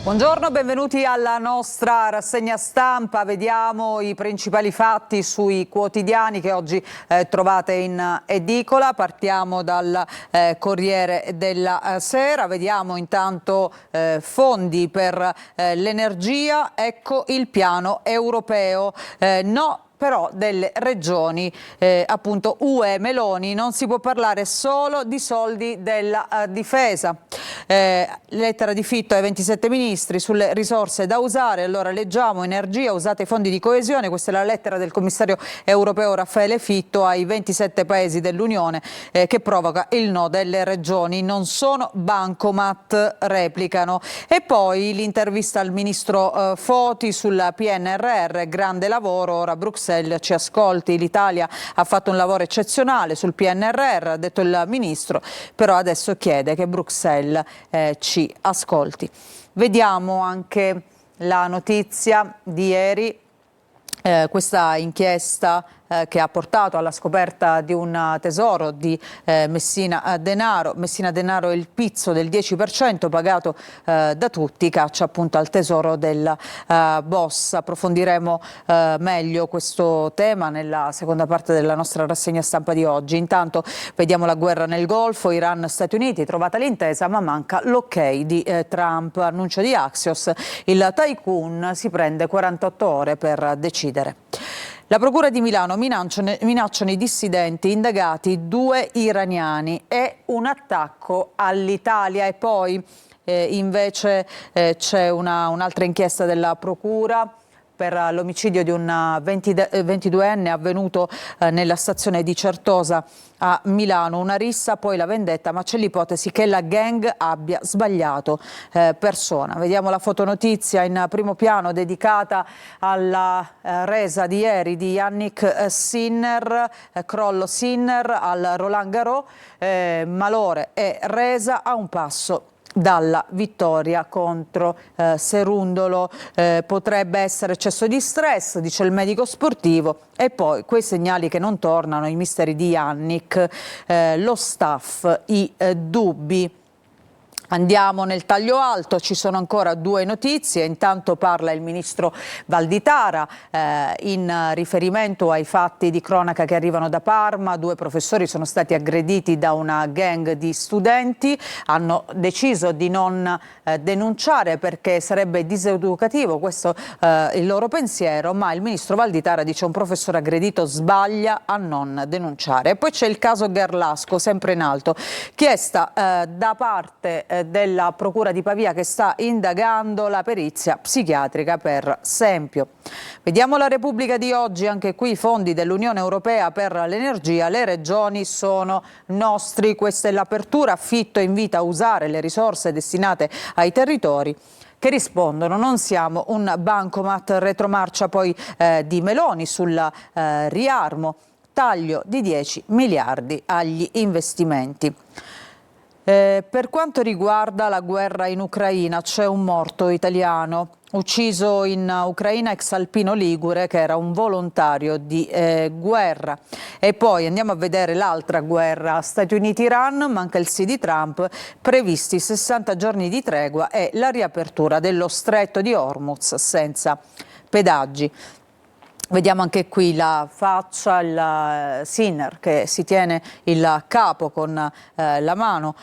Buongiorno, benvenuti alla nostra rassegna stampa. Vediamo i principali fatti sui quotidiani che oggi trovate in edicola. Partiamo dal Corriere della Sera. Vediamo intanto fondi per l'energia. Ecco il piano europeo. No. Però delle regioni, appunto UE Meloni, non si può parlare solo di soldi della difesa. Lettera di Fitto ai 27 ministri sulle risorse da usare. Allora leggiamo: energia, usate i fondi di coesione. Questa è la lettera del commissario europeo Raffaele Fitto ai 27 paesi dell'Unione, che provoca il no delle regioni. Non sono bancomat, replicano. E poi l'intervista al ministro Foti sul PNRR, grande lavoro, ora Bruxelles ci ascolti, l'Italia ha fatto un lavoro eccezionale sul PNRR, ha detto il ministro, però adesso chiede che Bruxelles ci ascolti. Vediamo anche la notizia di ieri, questa inchiesta che ha portato alla scoperta di un tesoro di Messina Denaro. Messina Denaro è il pizzo del 10% pagato da tutti, caccia appunto al tesoro del boss. Approfondiremo meglio questo tema nella seconda parte della nostra rassegna stampa di oggi. Intanto vediamo la guerra nel Golfo, Iran, Stati Uniti, trovata l'intesa ma manca l'ok di Trump. Annuncio di Axios, il tycoon si prende 48 ore per decidere. La Procura di Milano minacciano i dissidenti indagati 2 iraniani e un attacco all'Italia. E poi invece c'è un'altra inchiesta della Procura per l'omicidio di un 22enne avvenuto nella stazione di Certosa a Milano. Una rissa, poi la vendetta, ma c'è l'ipotesi che la gang abbia sbagliato persona. Vediamo la fotonotizia in primo piano dedicata alla resa di ieri di Yannick Sinner, crollo Sinner al Roland Garros, malore e resa a un passo dalla vittoria contro Serundolo. Potrebbe essere eccesso di stress, dice il medico sportivo. E poi quei segnali che non tornano, i misteri di Yannick, lo staff, i dubbi. Andiamo nel taglio alto, ci sono ancora 2 notizie. Intanto parla il ministro Valditara in riferimento ai fatti di cronaca che arrivano da Parma. 2 professori sono stati aggrediti da una gang di studenti, hanno deciso di non denunciare perché sarebbe diseducativo, questo il loro pensiero, ma il ministro Valditara dice: un professore aggredito sbaglia a non denunciare. E poi c'è il caso Garlasco, sempre in alto, chiesta da parte della Procura di Pavia, che sta indagando la perizia psichiatrica per Sempio. Vediamo la Repubblica di oggi, anche qui i fondi dell'Unione Europea per l'energia, le regioni sono nostri, questa è l'apertura. Fitto invita a usare le risorse destinate ai territori, che rispondono: non siamo un bancomat. Retromarcia poi di Meloni sul riarmo, taglio di 10 miliardi agli investimenti. Per quanto riguarda la guerra in Ucraina, c'è un morto italiano ucciso in Ucraina, ex alpino ligure, che era un volontario di guerra. E poi andiamo a vedere l'altra guerra, Stati Uniti-Iran, manca il sì di Trump, previsti 60 giorni di tregua e la riapertura dello stretto di Hormuz senza pedaggi. Vediamo anche qui la faccia, il Sinner che si tiene il capo con la mano,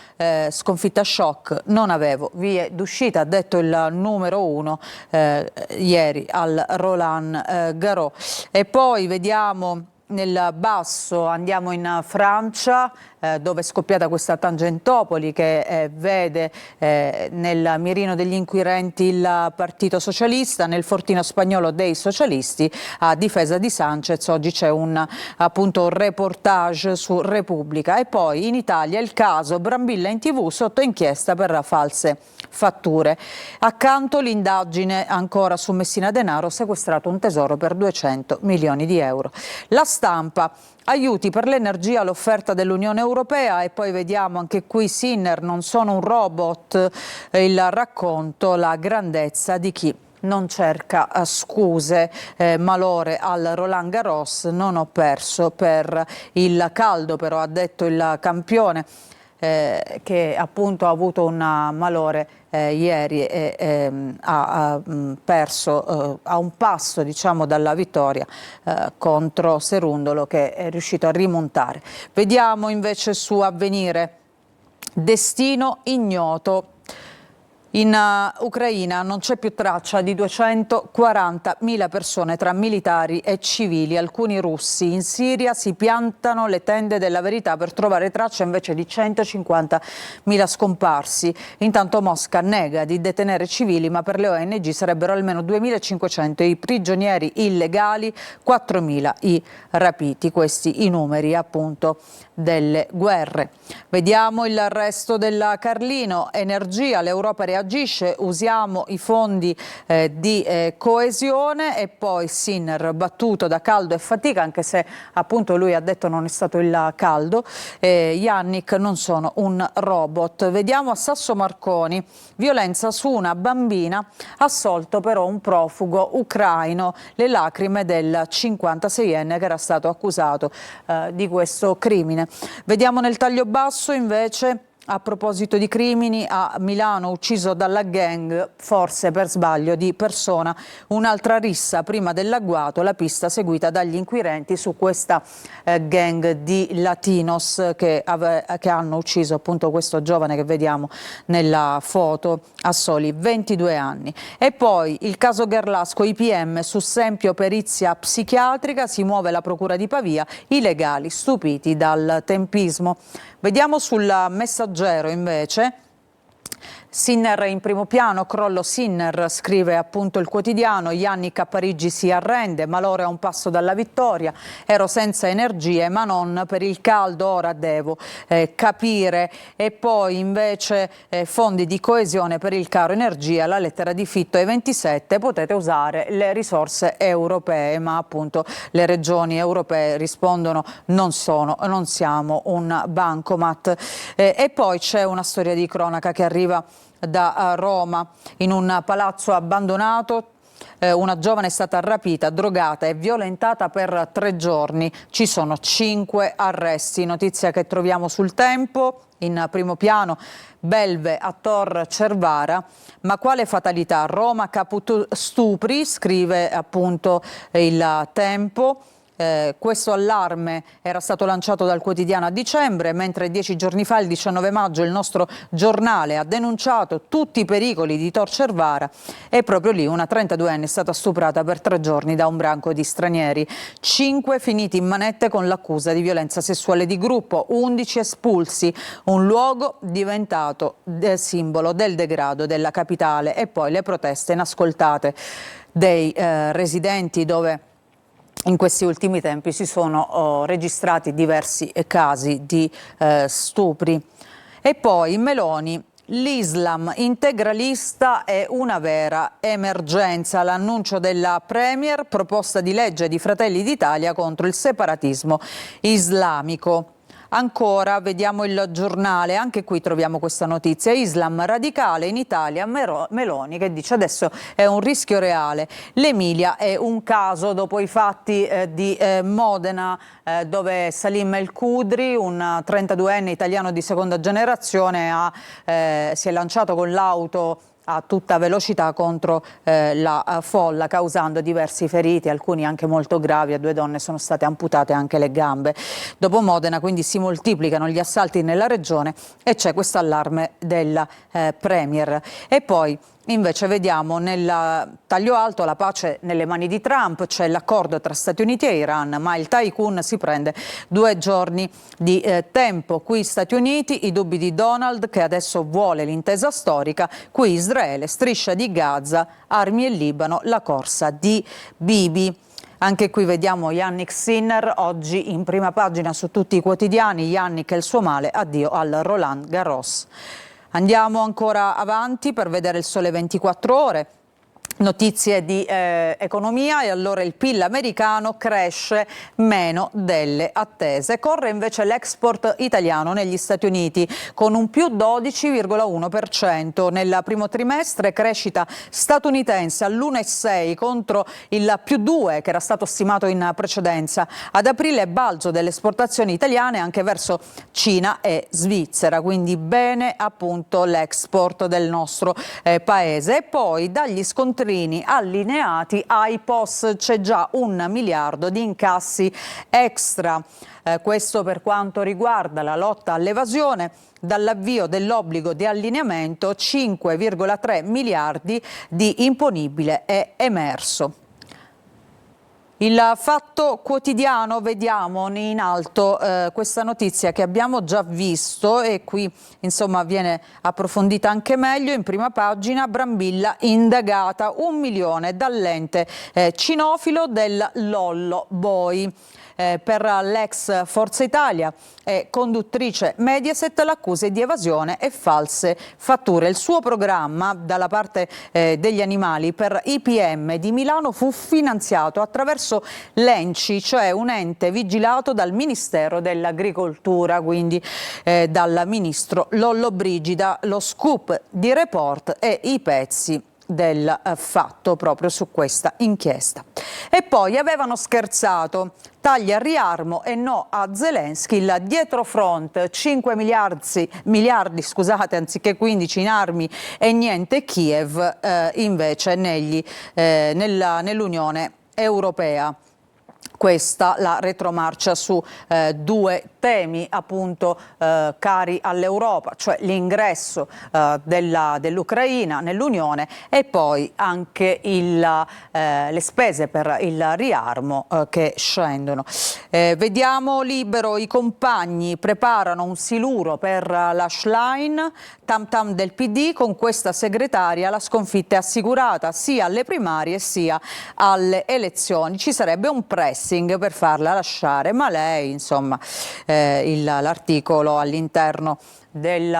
sconfitta shock, non avevo vie d'uscita, ha detto il numero 1 ieri al Roland Garros. E poi vediamo nel basso, andiamo in Francia, dove è scoppiata questa Tangentopoli che vede nel mirino degli inquirenti il Partito Socialista, nel fortino spagnolo dei socialisti a difesa di Sanchez. Oggi c'è appunto un reportage su Repubblica. E poi in Italia il caso Brambilla in TV sotto inchiesta per false fatture. Accanto l'indagine ancora su Messina Denaro, sequestrato un tesoro per 200 milioni di euro. La Stampa: aiuti per l'energia all'offerta dell'Unione Europea. E poi vediamo anche qui Sinner, non sono un robot, il racconto, la grandezza di chi non cerca scuse. Malore al Roland Garros, non ho perso per il caldo, però ha detto il campione. che appunto ha avuto un malore ieri e ha perso a un passo, diciamo, dalla vittoria contro Serundolo, che è riuscito a rimontare. Vediamo invece su Avvenire: destino ignoto. In Ucraina non c'è più traccia di 240.000 persone tra militari e civili. Alcuni russi in Siria si piantano le tende della verità per trovare traccia invece di 150.000 scomparsi. Intanto Mosca nega di detenere civili, ma per le ONG sarebbero almeno 2.500 i prigionieri illegali, 4.000 i rapiti. Questi i numeri appunto delle guerre. Vediamo il resto della Carlino. Energia, l'Europa reagisce, usiamo i fondi di coesione. E poi Sinner battuto da caldo e fatica, anche se appunto lui ha detto non è stato il caldo. Yannick, non sono un robot. Vediamo a Sasso Marconi: violenza su una bambina, assolto però un profugo ucraino, le lacrime del 56enne che era stato accusato di questo crimine. Vediamo nel taglio basso invece, a proposito di crimini, a Milano ucciso dalla gang, forse per sbaglio di persona, un'altra rissa prima dell'agguato, la pista seguita dagli inquirenti su questa gang di latinos che hanno ucciso appunto questo giovane che vediamo nella foto a soli 22 anni. E poi il caso Gerlasco, IPM su Sempio, perizia psichiatrica, si muove la procura di Pavia, i legali stupiti dal tempismo. Vediamo sul Messaggero invece. Sinner in primo piano, crollo Sinner, scrive appunto il quotidiano. Yannick a Parigi si arrende, malore a un passo dalla vittoria, ero senza energie ma non per il caldo, ora devo capire. E poi invece fondi di coesione per il caro energia, la lettera di Fitto ai 27, potete usare le risorse europee, ma appunto le regioni europee rispondono non siamo un bancomat. E poi c'è una storia di cronaca che arriva da Roma. In un palazzo abbandonato una giovane è stata rapita, drogata e violentata per 3 giorni. Ci sono 5 arresti. Notizia che troviamo sul Tempo. In primo piano Belve a Tor Cervara, ma quale fatalità? Roma caput stupri, scrive appunto il Tempo. Questo allarme era stato lanciato dal quotidiano a dicembre, mentre 10 giorni fa, il 19 maggio, il nostro giornale ha denunciato tutti i pericoli di Tor Cervara, e proprio lì una 32enne è stata stuprata per 3 giorni da un branco di stranieri. 5 finiti in manette con l'accusa di violenza sessuale di gruppo, 11 espulsi, un luogo diventato simbolo del degrado della capitale. E poi le proteste inascoltate dei residenti, dove in questi ultimi tempi si sono registrati diversi casi di stupri. E poi Meloni: l'Islam integralista è una vera emergenza. L'annuncio della Premier, proposta di legge di Fratelli d'Italia contro il separatismo islamico. Ancora, vediamo il Giornale, anche qui troviamo questa notizia: Islam radicale in Italia, Meloni che dice adesso è un rischio reale. L'Emilia è un caso dopo i fatti di Modena, dove Salim El Khudri, un 32enne italiano di seconda generazione, si è lanciato con l'auto a tutta velocità contro la folla, causando diversi feriti, alcuni anche molto gravi. A 2 donne sono state amputate anche le gambe. Dopo Modena quindi si moltiplicano gli assalti nella regione e c'è questo allarme della Premier. E poi invece vediamo nel taglio alto: la pace nelle mani di Trump, c'è l'accordo tra Stati Uniti e Iran, ma il tycoon si prende 2 giorni di tempo. Qui Stati Uniti, i dubbi di Donald che adesso vuole l'intesa storica, qui Israele, striscia di Gaza, armi e Libano, la corsa di Bibi. Anche qui vediamo Yannick Sinner oggi in prima pagina su tutti i quotidiani. Yannick e il suo male, addio al Roland Garros. Andiamo ancora avanti per vedere il Sole 24 Ore. Notizie di economia e allora il PIL americano cresce meno delle attese. Corre invece l'export italiano negli Stati Uniti con un più 12,1%. Nel primo trimestre crescita statunitense all'1,6 contro il più 2 che era stato stimato in precedenza. Ad aprile balzo delle esportazioni italiane anche verso Cina e Svizzera, quindi bene appunto l'export del nostro paese. E poi dagli scontrini allineati ai POS c'è già 1 miliardo di incassi extra. Questo per quanto riguarda la lotta all'evasione. Dall'avvio dell'obbligo di allineamento 5,3 miliardi di imponibile è emerso. Il Fatto Quotidiano, vediamo in alto questa notizia che abbiamo già visto e qui insomma viene approfondita anche meglio. In prima pagina Brambilla indagata 1 milione dall'ente cinofilo del Lollo Boy. Per l'ex Forza Italia e conduttrice Mediaset l'accusa di evasione e false fatture. Il suo programma dalla parte degli animali per IPM di Milano fu finanziato attraverso l'ENCI, cioè un ente vigilato dal Ministero dell'Agricoltura, quindi dal ministro Lollobrigida. Lo scoop di Report e i pezzi del Fatto proprio su questa inchiesta. E poi avevano scherzato, tagli a Riarmo e no a Zelensky, il dietrofront 5 miliardi scusate, anziché 15 in armi e niente Kiev invece nell'Unione Europea. Questa la retromarcia su due temi appunto cari all'Europa, cioè l'ingresso dell'Ucraina nell'Unione e poi anche le spese per il riarmo che scendono. Vediamo Libero, i compagni preparano un siluro per la Schlein, tam tam del PD, con questa segretaria la sconfitta è assicurata sia alle primarie sia alle elezioni. Ci sarebbe un pressing per farla lasciare, ma lei insomma l'articolo all'interno di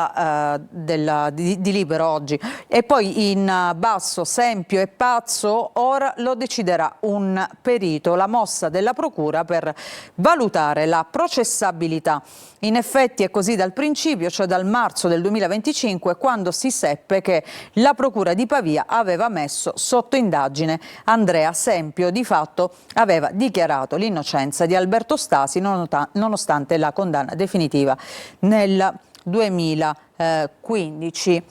Libero oggi. E poi in basso Sempio è pazzo, ora lo deciderà un perito, la mossa della procura per valutare la processabilità. In effetti è così dal principio, cioè dal marzo del 2025, quando si seppe che la procura di Pavia aveva messo sotto indagine Andrea Sempio. Di fatto aveva dichiarato l'innocenza di Alberto Stasi nonostante la condanna definitiva nel 2015.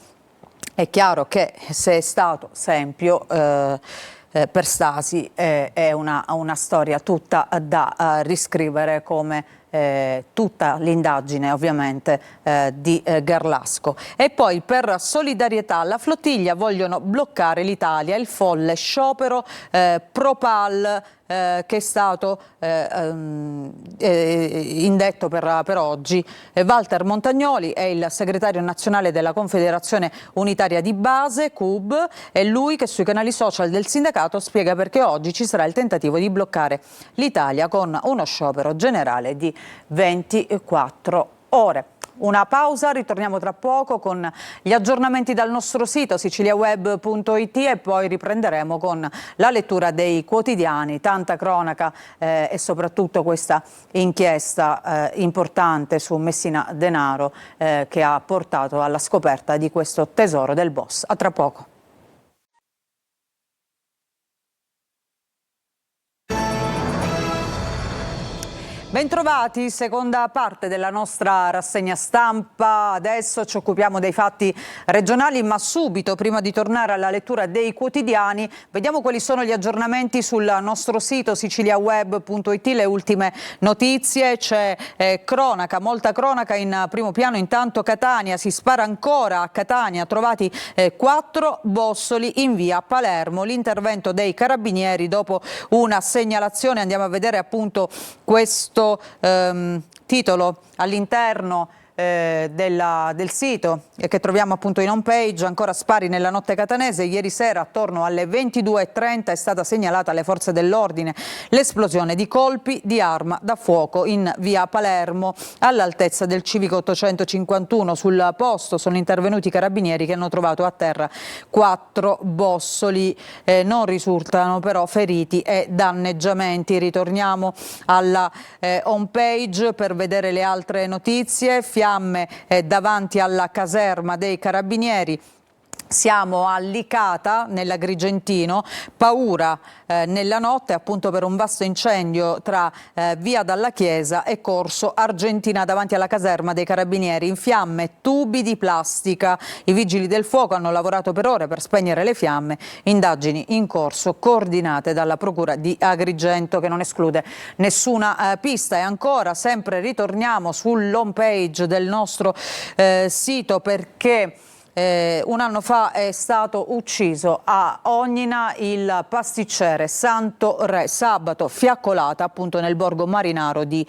È chiaro che se è stato Sempio per Stasi è una storia tutta da riscrivere, come tutta l'indagine ovviamente di Garlasco. E poi per solidarietà alla flottiglia vogliono bloccare l'Italia, il folle sciopero Propal che è stato indetto per oggi. Walter Montagnoli è il segretario nazionale della Confederazione Unitaria di Base, CUB, è lui che sui canali social del sindacato spiega perché oggi ci sarà il tentativo di bloccare l'Italia con uno sciopero generale di 24 ore. Una pausa, ritorniamo tra poco con gli aggiornamenti dal nostro sito siciliaweb.it e poi riprenderemo con la lettura dei quotidiani, tanta cronaca e soprattutto questa inchiesta importante su Messina Denaro che ha portato alla scoperta di questo tesoro del boss. A tra poco. Bentrovati, seconda parte della nostra rassegna stampa. Adesso ci occupiamo dei fatti regionali, ma subito, prima di tornare alla lettura dei quotidiani, vediamo quali sono gli aggiornamenti sul nostro sito siciliaweb.it, le ultime notizie. C'è cronaca, molta cronaca in primo piano. Intanto Catania, si spara ancora a Catania, trovati 4 bossoli in via Palermo. L'intervento dei carabinieri dopo una segnalazione. Andiamo a vedere appunto questo titolo all'interno del sito che troviamo appunto in home page. Ancora spari nella notte catanese. Ieri sera attorno alle 22:30 è stata segnalata alle forze dell'ordine l'esplosione di colpi di arma da fuoco in via Palermo all'altezza del civico 851. Sul posto sono intervenuti i carabinieri che hanno trovato a terra 4 bossoli. Non risultano però feriti e danneggiamenti. Ritorniamo alla home page per vedere le altre notizie. Fiamme davanti alla caserma dei carabinieri. Siamo a Licata, nell'Agrigentino, paura nella notte appunto per un vasto incendio tra via Dalla Chiesa e corso Argentina davanti alla caserma dei carabinieri. In fiamme tubi di plastica. I vigili del fuoco hanno lavorato per ore per spegnere le fiamme. Indagini in corso coordinate dalla Procura di Agrigento che non esclude nessuna pista. E ancora, sempre ritorniamo sull'home page del nostro sito perché un anno fa è stato ucciso a Ognina il pasticcere Santo Re, sabato fiaccolata appunto nel borgo marinaro di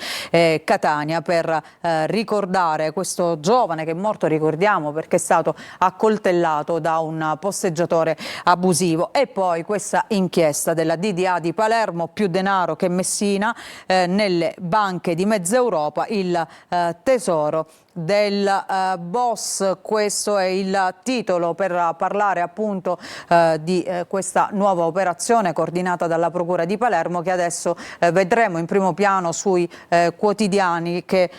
Catania, per ricordare questo giovane che è morto, ricordiamo, perché è stato accoltellato da un posteggiatore abusivo. E poi questa inchiesta della DDA di Palermo, più denaro che Messina, nelle banche di mezza Europa, il tesoro del boss. Questo è il titolo per parlare appunto di questa nuova operazione coordinata dalla Procura di Palermo, che adesso vedremo in primo piano sui quotidiani che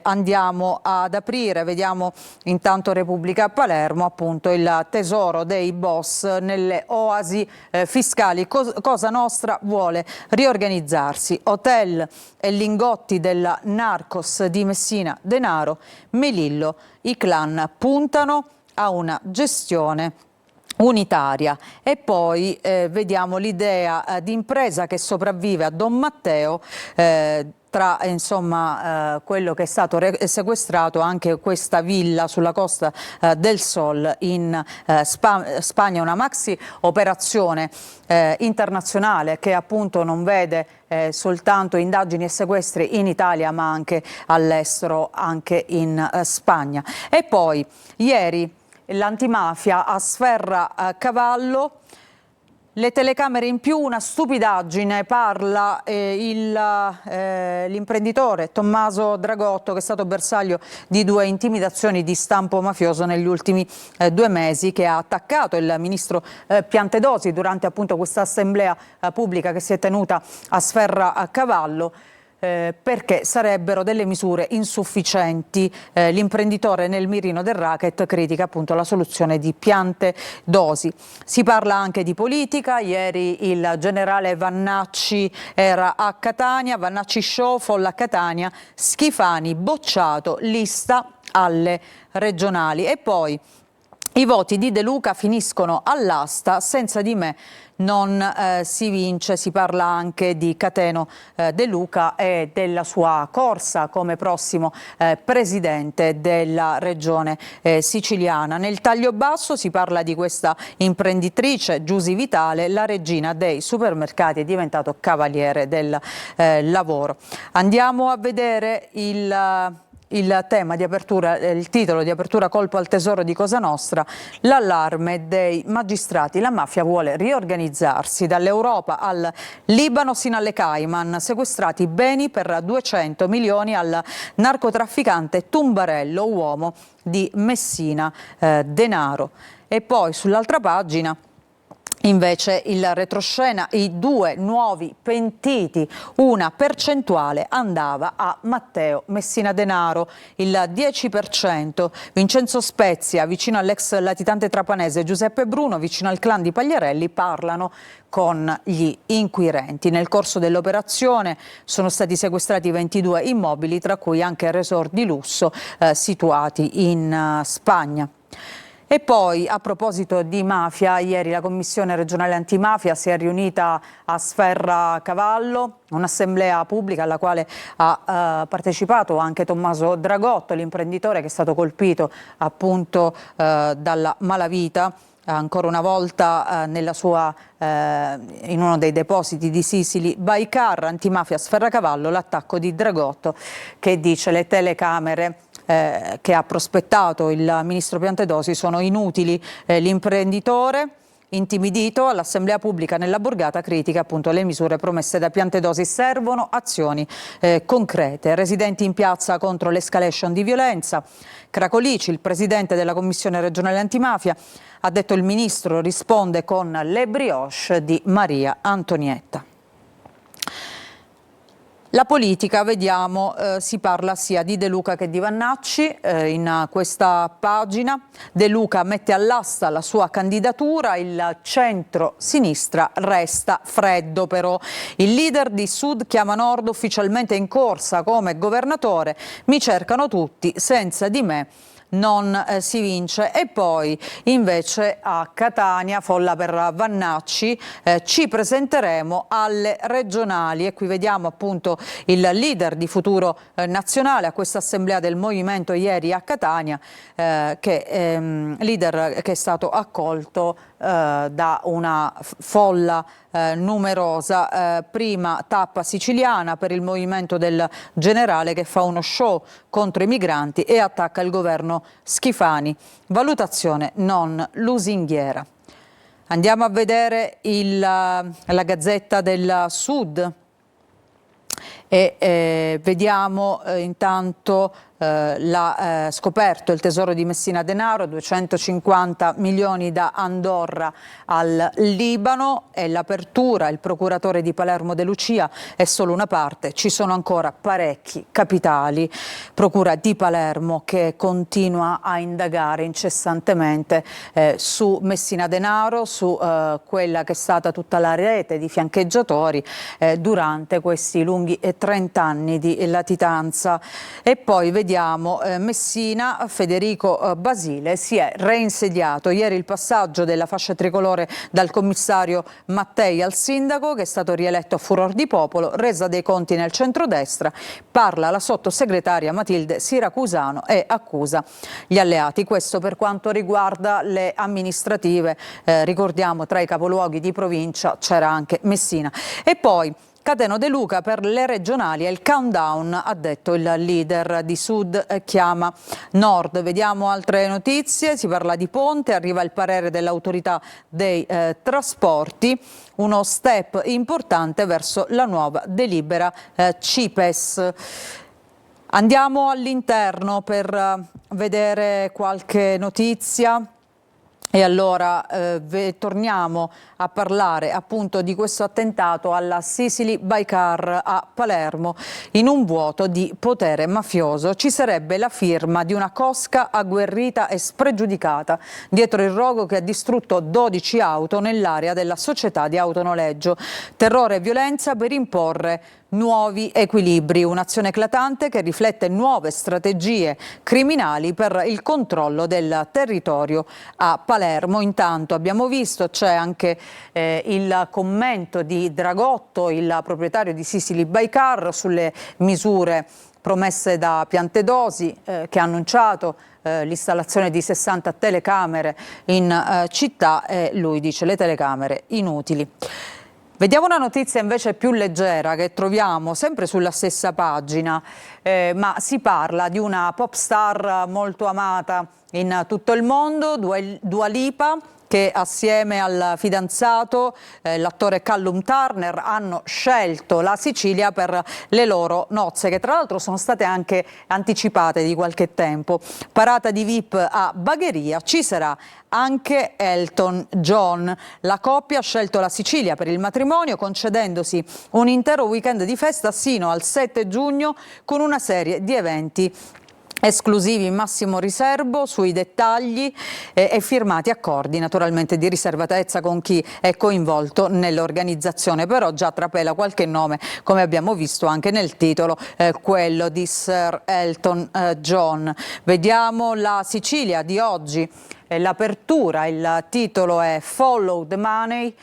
andiamo ad aprire. Vediamo intanto Repubblica Palermo, appunto il tesoro dei boss nelle oasi fiscali. Cosa Nostra vuole riorganizzarsi. Hotel e lingotti del Narcos di Messina Denaro, Melillo. I clan puntano a una gestione unitaria. E poi vediamo l'idea di impresa che sopravvive a Don Matteo. Tra insomma quello che è stato sequestrato, anche questa villa sulla Costa del Sol in Spagna, una maxi operazione internazionale che appunto non vede soltanto indagini e sequestri in Italia ma anche all'estero, anche in Spagna. E poi ieri l'antimafia a Sferracavallo. Le telecamere in più, una stupidaggine, parla l'imprenditore Tommaso Dragotto, che è stato bersaglio di 2 intimidazioni di stampo mafioso negli ultimi 2 mesi, che ha attaccato il ministro Piantedosi durante appunto questa assemblea pubblica che si è tenuta a Sferracavallo. Perché sarebbero delle misure insufficienti. L'imprenditore nel mirino del racket critica appunto la soluzione di Piantedosi. Si parla anche di politica. Ieri il generale Vannacci era a Catania, Vannacci show, folla a Catania, Schifani bocciato, lista alle regionali. E poi i voti di De Luca finiscono all'asta, senza di me non si vince. Si parla anche di Cateno De Luca e della sua corsa come prossimo presidente della regione siciliana. Nel taglio basso si parla di questa imprenditrice, Giusy Vitale, la regina dei supermercati, è diventato cavaliere del lavoro. Andiamo a vedere il tema di apertura, il titolo di apertura: colpo al tesoro di Cosa Nostra, l'allarme dei magistrati, la mafia vuole riorganizzarsi. Dall'Europa al Libano sino alle Cayman, sequestrati beni per 200 milioni al narcotrafficante Tumbarello, uomo di Messina Denaro. E poi sull'altra pagina invece il retroscena, i 2 nuovi pentiti, una percentuale andava a Matteo Messina Denaro, il 10%, Vincenzo Spezia vicino all'ex latitante trapanese Giuseppe Bruno, vicino al clan di Pagliarelli, parlano con gli inquirenti. Nel corso dell'operazione sono stati sequestrati 22 immobili, tra cui anche resort di lusso situati in Spagna. E poi, a proposito di mafia, ieri la Commissione regionale antimafia si è riunita a Sferracavallo, un'assemblea pubblica alla quale ha partecipato anche Tommaso Dragotto, l'imprenditore che è stato colpito appunto dalla malavita. Ancora una volta in uno dei depositi di Sisili Baicar. Antimafia a Sferracavallo, l'attacco di Dragotto che dice: le telecamere che ha prospettato il ministro Piantedosi sono inutili. L'imprenditore intimidito all'Assemblea Pubblica nella borgata critica appunto le misure promesse da Piantedosi. Servono azioni concrete. Residenti in piazza contro l'escalation di violenza. Cracolici, il presidente della Commissione regionale antimafia, ha detto il ministro risponde con le brioche di Maria Antonietta. La politica, vediamo, si parla sia di De Luca che di Vannacci in questa pagina. De Luca mette all'asta la sua candidatura, il centro-sinistra resta freddo però. Il leader di Sud chiama Nord ufficialmente in corsa come governatore, mi cercano tutti, senza di me non si vince. E poi invece a Catania, folla per Vannacci, ci presenteremo alle regionali e qui vediamo appunto il leader di Futuro Nazionale a questa assemblea del movimento ieri a Catania, leader che è stato accolto da una folla numerosa. Prima tappa siciliana per il movimento del generale che fa uno show contro i migranti e attacca il governo Schifani. Valutazione non lusinghiera. Andiamo a vedere la Gazzetta del Sud e vediamo intanto l'ha scoperto il Tesoro di Messina Denaro, 250 milioni da Andorra al Libano, e l'apertura, il procuratore di Palermo De Lucia è solo una parte, ci sono ancora parecchi capitali. Procura di Palermo che continua a indagare incessantemente su Messina Denaro, su quella che è stata tutta la rete di fiancheggiatori durante questi lunghi 30 anni di latitanza. E poi vediamo Messina, Federico Basile si è reinsediato. Ieri il passaggio della fascia tricolore dal commissario Mattei al sindaco, che è stato rieletto a furor di popolo, resa dei conti nel centrodestra, parla la sottosegretaria Matilde Siracusano e accusa gli alleati. Questo per quanto riguarda le amministrative, ricordiamo tra i capoluoghi di provincia c'era anche Messina. E poi Cateno De Luca per le regionali è il countdown, ha detto il leader di Sud chiama Nord. Vediamo altre notizie, si parla di ponte, arriva il parere dell'autorità dei trasporti, uno step importante verso la nuova delibera CIPES. Andiamo all'interno per vedere qualche notizia. E allora torniamo a parlare appunto di questo attentato alla Sicily by Car a Palermo. In un vuoto di potere mafioso ci sarebbe la firma di una cosca agguerrita e spregiudicata dietro il rogo che ha distrutto 12 auto nell'area della società di autonoleggio. Terrore e violenza per imporre nuovi equilibri, un'azione eclatante che riflette nuove strategie criminali per il controllo del territorio a Palermo. Intanto abbiamo visto, c'è anche il commento di Dragotto, il proprietario di Sicily by Car, sulle misure promesse da Piantedosi, che ha annunciato l'installazione di 60 telecamere in città, e lui dice le telecamere inutili. Vediamo una notizia invece più leggera che troviamo sempre sulla stessa pagina, ma si parla di una pop star molto amata in tutto il mondo, Dua Lipa, che assieme al fidanzato, l'attore Callum Turner, hanno scelto la Sicilia per le loro nozze, che tra l'altro sono state anche anticipate di qualche tempo. Parata di VIP a Bagheria, ci sarà anche Elton John. La coppia ha scelto la Sicilia per il matrimonio, concedendosi un intero weekend di festa sino al 7 giugno con una serie di eventi esclusivi in massimo riservo sui dettagli e firmati accordi naturalmente di riservatezza con chi è coinvolto nell'organizzazione, però già trapela qualche nome, come abbiamo visto anche nel titolo, quello di Sir Elton John. Vediamo la Sicilia di oggi, l'apertura, il titolo è Follow the Money.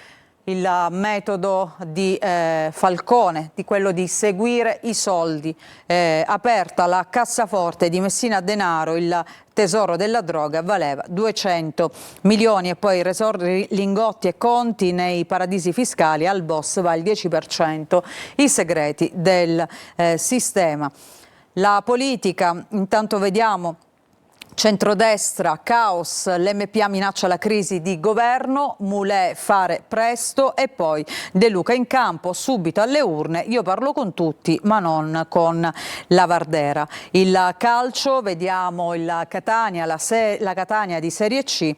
Il metodo di Falcone, di quello di seguire i soldi. Aperta la cassaforte di Messina Denaro, il tesoro della droga valeva 200 milioni e poi resort, lingotti e conti nei paradisi fiscali, al boss va il 10%, i segreti del sistema. La politica, intanto vediamo centrodestra, caos, l'MPA minaccia la crisi di governo, Mulè fare presto e poi De Luca in campo, subito alle urne, io parlo con tutti ma non con Lavardera. Il calcio, vediamo il Catania, la Catania di Serie C.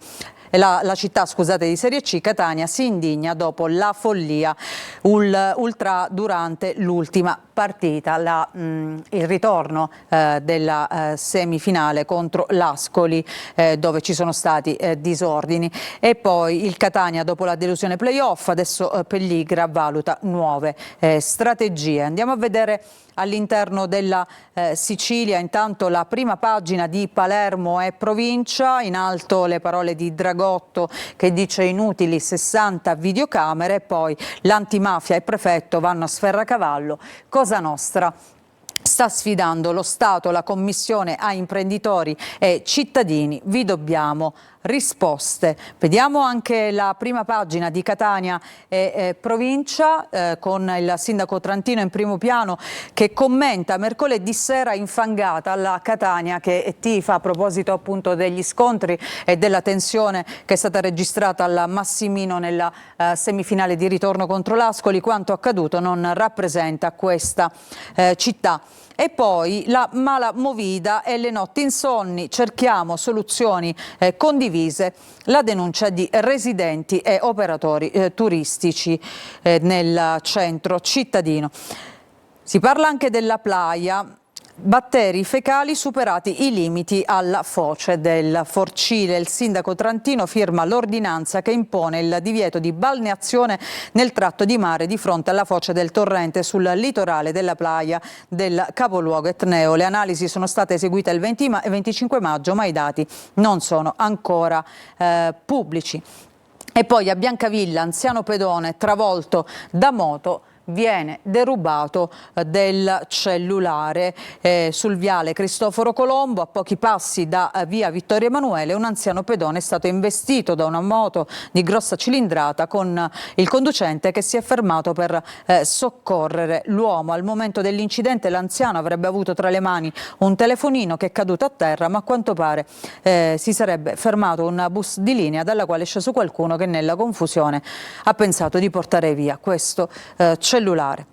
La città, scusate, di Serie C, Catania, si indigna dopo la follia ultra durante l'ultima partita, il ritorno della semifinale contro l'Ascoli, dove ci sono stati disordini, e poi il Catania dopo la delusione playoff, adesso Pelligra valuta nuove strategie. Andiamo a vedere all'interno della Sicilia, intanto la prima pagina di Palermo e provincia, in alto le parole di Dragotto che dice inutili 60 videocamere, poi l'antimafia e il prefetto vanno a sferracavallo. Cosa Nostra sta sfidando lo Stato, la Commissione a imprenditori e cittadini, vi dobbiamo risposte. Vediamo anche la prima pagina di Catania e provincia con il sindaco Trantino in primo piano che commenta mercoledì sera infangata alla Catania che tifa a proposito appunto degli scontri e della tensione che è stata registrata al Massimino nella semifinale di ritorno contro l'Ascoli. Quanto accaduto non rappresenta questa città. E poi la mala movida e le notti insonni, cerchiamo soluzioni condivise, la denuncia di residenti e operatori turistici nel centro cittadino. Si parla anche della Playa. Batteri fecali superati i limiti alla foce del Forcile. Il sindaco Trantino firma l'ordinanza che impone il divieto di balneazione nel tratto di mare di fronte alla foce del torrente sul litorale della Playa del capoluogo etneo. Le analisi sono state eseguite il 20 e 25 maggio, ma i dati non sono ancora pubblici. E poi a Biancavilla, anziano pedone travolto da moto, viene derubato del cellulare sul viale Cristoforo Colombo, a pochi passi da via Vittorio Emanuele. Un anziano pedone è stato investito da una moto di grossa cilindrata con il conducente che si è fermato per soccorrere l'uomo. Al momento dell'incidente l'anziano avrebbe avuto tra le mani un telefonino che è caduto a terra, ma a quanto pare si sarebbe fermato un bus di linea dalla quale è sceso qualcuno che nella confusione ha pensato di portare via questo cellulare.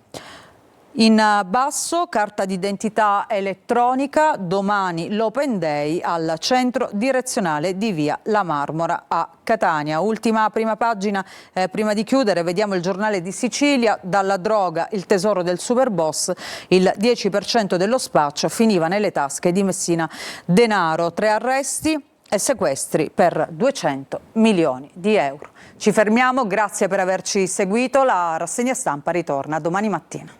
In basso, carta d'identità elettronica, domani l'Open Day al centro direzionale di via La Marmora a Catania. Ultima prima pagina, prima di chiudere, vediamo il Giornale di Sicilia. Dalla droga il tesoro del superboss, il 10% dello spaccio finiva nelle tasche di Messina Denaro. 3 arresti e sequestri per 200 milioni di euro. Ci fermiamo, grazie per averci seguito, la rassegna stampa ritorna domani mattina.